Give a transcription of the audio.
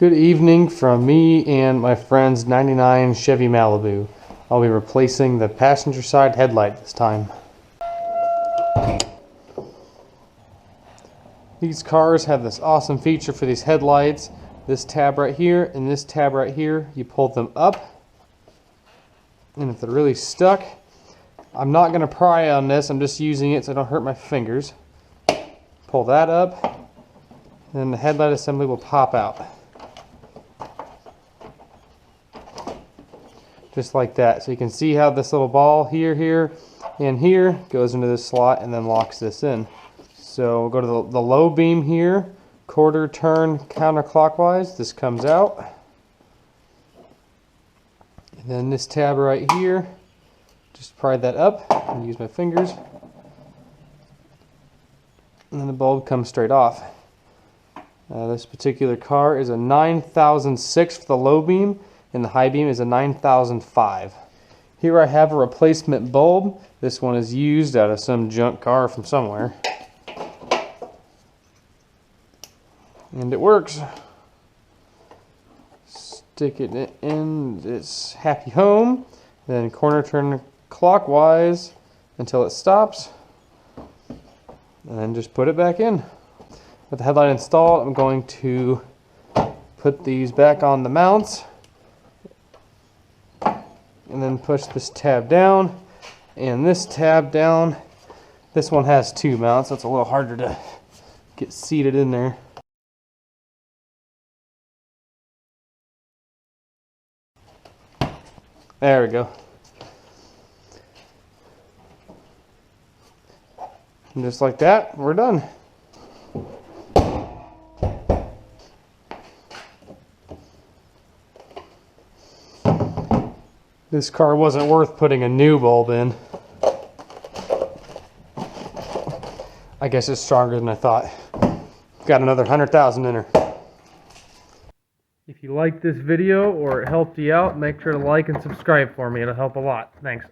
Good evening from me and my friend's 99 Chevy Malibu. I'll be replacing the passenger side headlight this time. These cars have this awesome feature for these headlights. This tab right here and this tab right here, you pull them up, and if they're really stuck, I'm not going to pry on this, I'm just using it so I don't hurt my fingers. Pull that up, and then the headlight assembly will pop out. Just like that. So you can see how this little ball here, and here goes into this slot and then locks this in. So we'll go to the low beam here, quarter turn counterclockwise, this comes out. And then this tab right here, just pry that up and use my fingers. And then the bulb comes straight off. This particular car is a 9006 for the low beam, and the high beam is a 9005. Here I have a replacement bulb. This one is used out of some junk car from somewhere. And it works. Stick it in its happy home, then corner turn clockwise until it stops, and then just put it back in. With the headlight installed, I'm going to put these back on the mounts and then push this tab down and this tab down. This one has two mounts, so it's a little harder to get seated in there. There we go. And just like that, we're done. This car wasn't worth putting a new bulb in. I guess it's stronger than I thought. Got another 100,000 in her. If you liked this video or it helped you out, make sure to like and subscribe for me. It'll help a lot. Thanks.